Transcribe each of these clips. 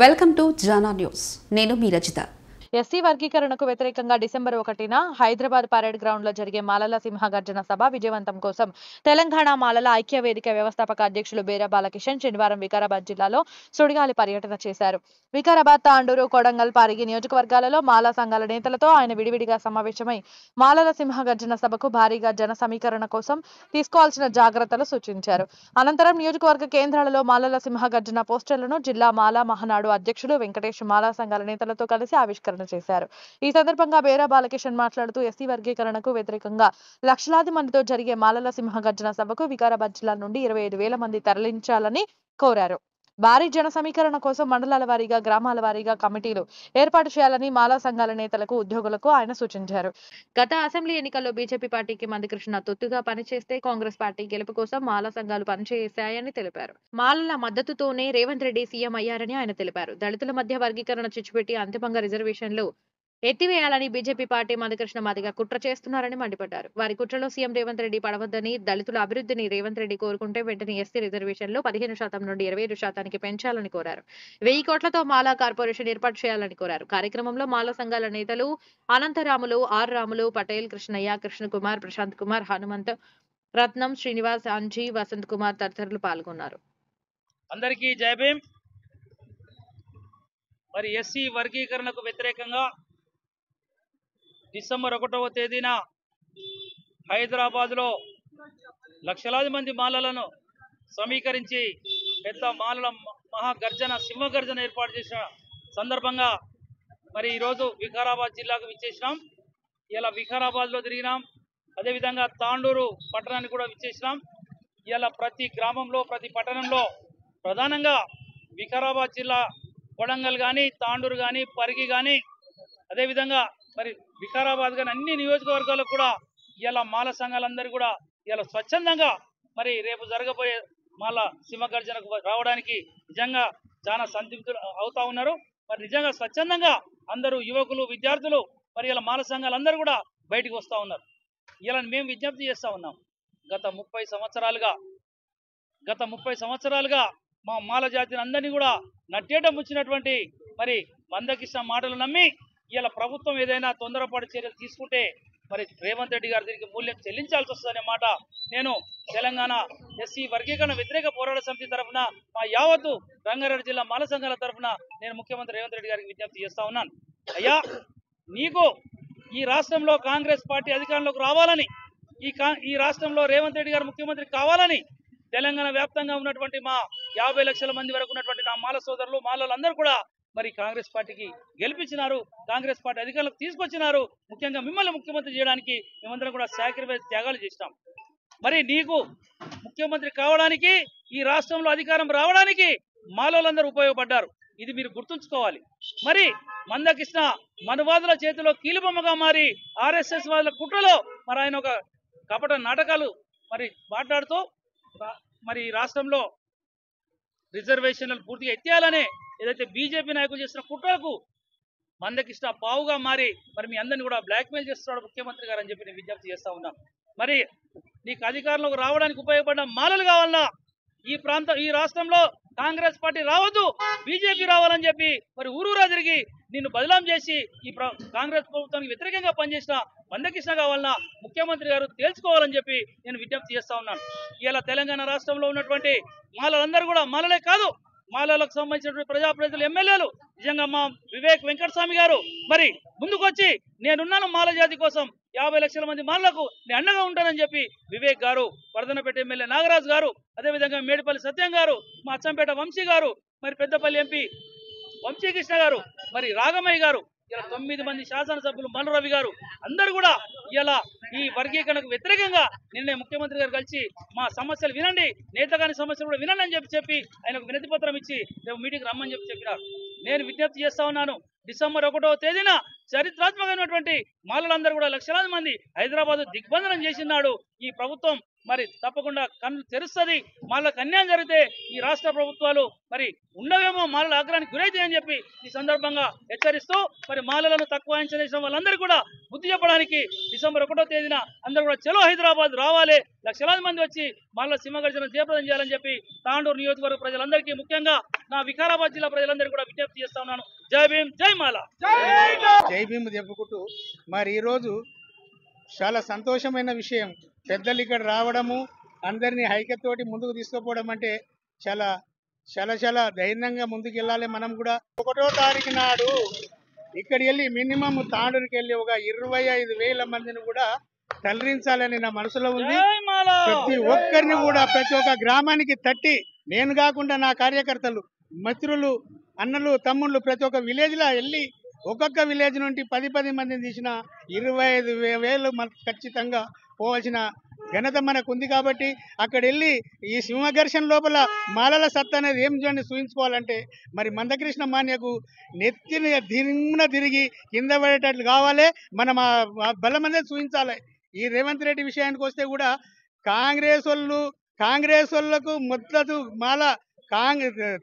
Welcome to Jana news. నేను మీ Rajitha. SC వర్గీకరణకు వ్యతిరేకంగా డిసెంబర్ 1న హైదరాబాద్ పరేడ్ గ్రౌండ్ లో జరిగే మాలల సింహగర్జన సభ విజయవంతం కోసం తెలంగాణ మాలల ఐక్య వేదిక వ్యవస్థాపక అధ్యక్షులు బేరా బాలకిషన్ శనివారం వికారాబాద్ జిల్లాలో సుడిగాలి పర్యటన చేశారు. వికారాబాద్, తాండూరు, కొడంగల్, పారిగి నియోజకవర్గాలలో మాలా సంఘాల నేతలతో ఆయన విడివిడిగా సమావేశమై మాలల సింహగర్జన సభకు భారీగా జన సమీకరణ కోసం తీసుకోవాల్సిన జాగ్రత్తలు సూచించారు. అనంతరం నియోజకవర్గ కేంద్రాలలో మాలల సింహగర్జన పోస్టర్లను జిల్లా మాలా మహానాడు అధ్యక్షుడు వెంకటేష్ మాలా సంఘాల నేతలతో కలిసి ఆవిష్కరణ చేశారు. ఈ సందర్భంగా బేరా బాలకిషన్ మాట్లాడుతూ ఎస్సీ వర్గీకరణకు వ్యతిరేకంగా లక్షలాది మందితో జరిగే మాలల సింహగర్జన సభకు వికారాబాద్ జిల్లా నుండి 25,000 మంది తరలించాలని కోరారు. భారీ జన సమీకరణ కోసం మండలాల వారీగా, గ్రామాల వారీగా కమిటీలు ఏర్పాటు చేయాలని మాలా సంఘాల నేతలకు, ఉద్యోగులకు ఆయన సూచించారు. గత అసెంబ్లీ ఎన్నికల్లో బీజేపీ పార్టీకి మందకృష్ణ తొత్తుగా పనిచేస్తే కాంగ్రెస్ పార్టీ గెలుపు కోసం మాలా సంఘాలు పనిచేశాయని తెలిపారు. మాలల మద్దతుతోనే రేవంత్ రెడ్డి సీఎం అయ్యారని ఆయన తెలిపారు. దళితుల మధ్య వర్గీకరణ చిచ్చుపెట్టి అంతిమంగా రిజర్వేషన్లు ఎత్తివేయాలని బీజేపీ పార్టీ మందకృష్ణ మాదిగా కుట్ర చేస్తున్నారని మండిపడ్డారు. వారి కుట్రలో సీఎం రేవంత్ రెడ్డి పడవద్దని, దళితుల అభివృద్ధిని రేవంత్ రెడ్డి కోరుకుంటే వెంటనే ఎస్సీ రిజర్వేషన్లు 15% నుండి 25% పెంచాలని కోరారు. 1000 కోట్లతో మాలా కార్పొరేషన్ ఏర్పాటు చేయాలని కోరారు. కార్యక్రమంలో మాలా సంఘాల నేతలు అనంతరాములు, ఆర్ రాములు, పటేల్, కృష్ణయ్య, కృష్ణకుమార్, ప్రశాంత్ కుమార్, హనుమంత్, రత్నం, శ్రీనివాస్, అంజీ, వసంత్ కుమార్ తదితరులు పాల్గొన్నారు. అందరికీ జై భీమ్. మరి ఎస్సీ వర్గీకరణకు వ్యతిరేకంగా డిసెంబర్ 1వ తేదీన హైదరాబాద్లో లక్షలాది మంది మాలలను సమీకరించి పెద్ద మాలల మహాగర్జన, సింహగర్జన ఏర్పాటు చేసిన సందర్భంగా మరి ఈరోజు వికారాబాద్ జిల్లాకు విచ్చేసినాం. ఇలా వికారాబాద్లో తిరిగినాం. అదేవిధంగా తాండూరు పట్టణానికి కూడా విచ్చేసినాం. ఇలా ప్రతి గ్రామంలో, ప్రతి పట్టణంలో, ప్రధానంగా వికారాబాద్ జిల్లా కొడంగల్ కానీ, తాండూరు కానీ, పరిగి కానీ, అదేవిధంగా మరి వికారాబాద్ కానీ అన్ని నియోజకవర్గాలకు కూడా ఇలా మాల సంఘాలందరూ కూడా ఇలా స్వచ్ఛందంగా మరి రేపు జరగబోయే మాల సింహగర్జనకు రావడానికి నిజంగా చాలా సంతృప్తులు అవుతా ఉన్నారు. మరి నిజంగా స్వచ్ఛందంగా అందరూ యువకులు, విద్యార్థులు మరి ఇలా మాల సంఘాలందరూ కూడా బయటికి వస్తూ ఉన్నారు. ఇలా మేము విజ్ఞప్తి చేస్తూ ఉన్నాం. గత 30 సంవత్సరాలుగా మా మాల జాతిని అందరినీ కూడా నట్టేట ముచ్చినటువంటి మరి మందకృష్ణ మాటలు నమ్మి ఇలా ప్రభుత్వం ఏదైనా తొందరపాటు చర్యలు తీసుకుంటే మరి రేవంత్ రెడ్డి గారి దీనికి మూల్యం చెల్లించాల్సి వస్తుందనే మాట నేను తెలంగాణ ఎస్సీ వర్గీకరణ వ్యతిరేక పోరాట సమితి తరఫున, మా యావత్తు రంగారెడ్డి జిల్లా మాల సంఘాల తరఫున నేను ముఖ్యమంత్రి రేవంత్ రెడ్డి గారికి విజ్ఞప్తి చేస్తా ఉన్నాను. అయ్యా, నీకు ఈ రాష్ట్రంలో కాంగ్రెస్ పార్టీ అధికారంలోకి రావాలని, ఈ రాష్ట్రంలో రేవంత్ రెడ్డి గారు ముఖ్యమంత్రి కావాలని తెలంగాణ వ్యాప్తంగా ఉన్నటువంటి మా 50 లక్షల మంది వరకు ఉన్నటువంటి నా మాల సోదరులు, మాలలందరూ కూడా మరి కాంగ్రెస్ పార్టీకి గెలిపించినారు. కాంగ్రెస్ పార్టీ అధికారులకు తీసుకొచ్చినారు. ముఖ్యంగా మిమ్మల్ని ముఖ్యమంత్రి చేయడానికి మేమందరం కూడా సాక్రిఫైస్, త్యాగాలు చేసినాం. మరి నీకు ముఖ్యమంత్రి కావడానికి, ఈ రాష్ట్రంలో అధికారం రావడానికి మాలలందరూ ఉపయోగపడ్డారు. ఇది మీరు గుర్తుంచుకోవాలి. మరి మందకృష్ణ మనువాదుల చేతిలో కీలుబొమ్మగా మారి ఆర్ఎస్ఎస్ వాళ్ళ కుట్రలో మరి ఆయన ఒక కపట నాటకాలు మరి మాట్లాడుతూ మరి రాష్ట్రంలో రిజర్వేషన్లు పూర్తిగా ఎత్తేయాలనే ఏదైతే బీజేపీ నాయకులు చేసిన కుట్రకు మందకృష్ణ పావుగా మారి మరి మీ అందరినీ కూడా బ్లాక్మెయిల్ చేస్తున్నాడు ముఖ్యమంత్రి గారు అని చెప్పి నేను విజ్ఞప్తి చేస్తా ఉన్నాను. మరి నీకు అధికారంలోకి రావడానికి ఉపయోగపడిన మాలలు కావాలన్నా ఈ రాష్ట్రంలో కాంగ్రెస్ పార్టీ రావద్దు, బీజేపీ రావాలని చెప్పి మరి ఊరూరా తిరిగి నిన్ను బదలాం చేసి ఈ కాంగ్రెస్ ప్రభుత్వానికి వ్యతిరేకంగా పనిచేసిన మందకృష్ణ కావాలన్నా ముఖ్యమంత్రి గారు తేల్చుకోవాలని చెప్పి నేను విజ్ఞప్తి చేస్తా ఉన్నాను. ఇలా తెలంగాణ రాష్ట్రంలో ఉన్నటువంటి మాలలందరూ కూడా, మాలలే కాదు మాలలకు సంబంధించినటువంటి ప్రజాప్రతినిధులు, ఎమ్మెల్యేలు నిజంగా మా వివేక్ వెంకటస్వామి గారు మరి ముందుకొచ్చి నేనున్నాను మాల జాతి కోసం, 50 లక్షల మంది మాలలకు నేను అండగా ఉంటానని చెప్పి వివేక్ గారు, వర్ధనపేట ఎమ్మెల్యే నాగరాజు గారు, అదేవిధంగా మేడిపల్లి సత్యం గారు, మా అచ్చంపేట వంశీ గారు, మరి పెద్దపల్లి ఎంపీ వంశీకృష్ణ గారు, మరి రాగమయ్య గారు, ఇలా 9 మంది శాసనసభ్యులు, మల్లు గారు అందరూ కూడా ఇలా ఈ వర్గీకరణకు వ్యతిరేకంగా నిన్నే ముఖ్యమంత్రి గారు కలిసి మా సమస్యలు వినండి, నేతగాని సమస్యలు కూడా వినండి అని చెప్పి ఆయనకు వినతి పత్రం ఇచ్చి రేపు మీటింగ్ రమ్మని చెప్పినారు. నేను విజ్ఞప్తి చేస్తా ఉన్నాను. డిసెంబర్ 1వ తేదీన చరిత్రాత్మకమైనటువంటి మాలలందరూ కూడా లక్షలాది మంది హైదరాబాద్ దిగ్బంధనం చేసినాడు. ఈ ప్రభుత్వం మరి తప్పకుండా కన్ను తెరుస్తుంది. మాలకు అన్యాయం జరిగితే ఈ రాష్ట్ర ప్రభుత్వాలు మరి ఉండవేమో, మాలల ఆగ్రహానికి గురైతే అని చెప్పి ఈ సందర్భంగా హెచ్చరిస్తూ మరి మాలలను తక్కువ అంచనా వేసిన వాళ్ళందరూ కూడా బుద్ధి చెప్పడానికి డిసెంబర్ 1వ తేదీన అందరూ కూడా చలో హైదరాబాద్ రావాలి, లక్షలాది మంది వచ్చి మాలల సింహగర్జన జయప్రదం చేయాలని చెప్పి తాండూరు నియోజకవర్గ ప్రజలందరికీ, ముఖ్యంగా నా వికారాబాద్ జిల్లా ప్రజలందరికీ కూడా విజ్ఞప్తి చేస్తా ఉన్నాను. జై భీమ్, జై మాల. జై భీమ్ చెప్పుకుంటూ మరి ఈరోజు చాలా సంతోషమైన విషయం. పెద్దలు ఇక్కడ రావడము, అందరినీ ఐక్యతతోటి ముందుకు తీసుకుపోవడం అంటే చాలా చాలా చాలా ధైర్యంగా ముందుకు వెళ్ళాలి. మనం కూడా 1వ తారీఖు నాడు ఇక్కడికి వెళ్ళి మినిమం తాండూరుకి వెళ్ళి ఒక 25,000 మందిని కూడా తరలించాలని నా మనసులో ఉంది. జై మాల. ప్రతి ఒక్కరిని కూడా ప్రతి ఒక్క గ్రామానికి తట్టి, నేను కాకుండా నా కార్యకర్తలు, మిత్రులు, అన్నలు, తమ్ముళ్ళు ప్రతి ఒక్క విలేజ్ లో వెళ్ళి ఒక్కొక్క విలేజ్ నుండి 10 మందిని తీసిన 25,000 మనకు ఖచ్చితంగా పోవాల్సిన ఘనత మనకు ఉంది. కాబట్టి అక్కడ వెళ్ళి ఈ సింహఘర్షణ లోపల మాలల సత్తా అనేది ఏం చూడండి చూపించుకోవాలంటే మరి మందకృష్ణ మాన్యకు నెత్తిని దిమ్మున తిరిగి కింద పడేటట్లు కావాలి. మనం ఆ బలం అనేది చూపించాలి. ఈ రేవంత్ రెడ్డి విషయానికి వస్తే కూడా కాంగ్రెస్ వాళ్ళకు మొదలు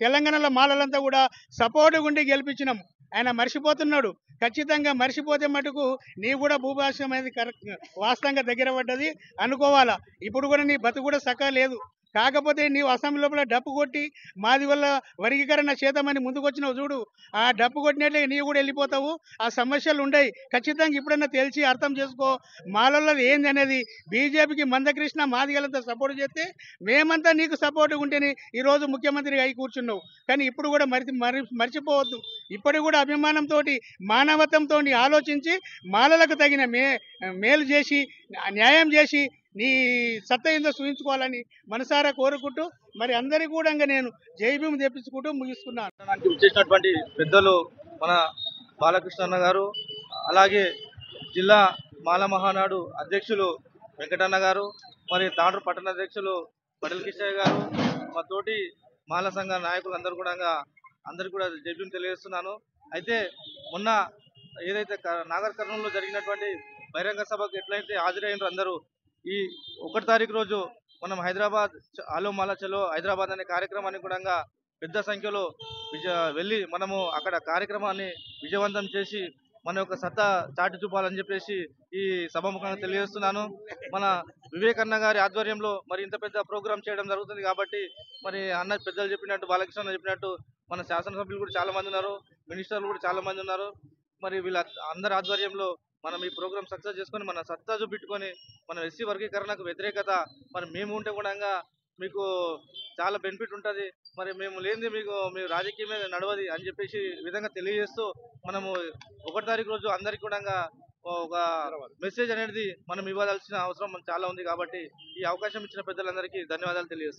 తెలంగాణలో మాలలంతా కూడా సపోర్ట్ ఉండి గెలిపించినాం. ఆయన మర్చిపోతున్నాడు. ఖచ్చితంగా మర్చిపోతే మటుకు నీ కూడా భూభాషం అనేది కరెక్ట్ వాస్తవంగా దగ్గర పడ్డది అనుకోవాలా. ఇప్పుడు కూడా నీ బతుకు కూడా సక్క లేదు. కాకపోతే నీవు అసెంబ్లీ లోపల డప్పు కొట్టి మాది వల్ల వర్గీకరణ చేద్దామని ముందుకు వచ్చినావు చూడు, ఆ డప్పు కొట్టినట్లే నీవు కూడా వెళ్ళిపోతావు. ఆ సమస్యలు ఉండయి. ఖచ్చితంగా ఇప్పుడన్నా తెలిసి అర్థం చేసుకో మాలల్లో ఏంది అనేది. బీజేపీకి మందకృష్ణ మాదిగలంతా సపోర్ట్ చేస్తే మేమంతా నీకు సపోర్ట్గా ఉంటేనే ఈరోజు ముఖ్యమంత్రిగా అయి కూర్చున్నావు. కానీ ఇప్పుడు కూడా మర్చిపోవద్దు. ఇప్పటికి కూడా అభిమానంతో మానవత్వంతో ఆలోచించి మాలలకు తగిన మేలు చేసి న్యాయం చేసి నీ సత్తా ఏందో చూపించుకోవాలని మనసారా కోరుకుంటూ మరి అందరికీ కూడా నేను జై భీమ్ తెప్పించుకుంటూ ముగిస్తున్నాను. వచ్చేసినటువంటి పెద్దలు మన బాలకృష్ణ అన్న గారు, అలాగే జిల్లా మాల మహానాడు అధ్యక్షులు వెంకటన్న గారు, మరి తాండ్రు పట్టణ అధ్యక్షులు బడల్ కిషయ్య గారు, మా తోటి మాల సంఘ నాయకులు అందరికీ కూడా జై భీమ్ తెలియజేస్తున్నాను. అయితే మొన్న ఏదైతే నాగర్ కర్నూలులో జరిగినటువంటి బహిరంగ సభకు ఎట్లయితే హాజరైనరు అందరూ, ఈ 1వ తారీఖు రోజు మనం హైదరాబాద్ ఆలో మాల చలో హైదరాబాద్ అనే కార్యక్రమాన్ని కూడా పెద్ద సంఖ్యలో వెళ్ళి మనము అక్కడ కార్యక్రమాన్ని విజయవంతం చేసి మన యొక్క సత్తా చాటి చూపాలని చెప్పేసి ఈ సభాముఖంగా తెలియజేస్తున్నాను. మన వివేకన్న గారి ఆధ్వర్యంలో మరి ఇంత పెద్ద ప్రోగ్రాం చేయడం జరుగుతుంది. కాబట్టి మరి అన్న పెద్దలు చెప్పినట్టు, బాలకృష్ణ చెప్పినట్టు మన శాసనసభ్యులు కూడా చాలా మంది ఉన్నారు, మినిస్టర్లు కూడా చాలా మంది ఉన్నారు. మరి వీళ్ళ అందరి ఆధ్వర్యంలో మనం ఈ ప్రోగ్రామ్ సక్సెస్ చేసుకొని మన సత్తా చూపెట్టుకొని మన ఎస్సీ వర్గీకరణకు వ్యతిరేకత మరి మేము ఉంటే కూడా మీకు చాలా బెనిఫిట్ ఉంటుంది, మరి మేము లేనిది మీ రాజకీయమే నడవది అని చెప్పేసి విధంగా తెలియజేస్తూ మనము 1వ తారీఖు రోజు అందరికీ కూడా ఒక మెసేజ్ అనేది మనం ఇవ్వాల్సిన అవసరం చాలా ఉంది. కాబట్టి ఈ అవకాశం ఇచ్చిన పెద్దలందరికీ ధన్యవాదాలు తెలియజేస్తాం.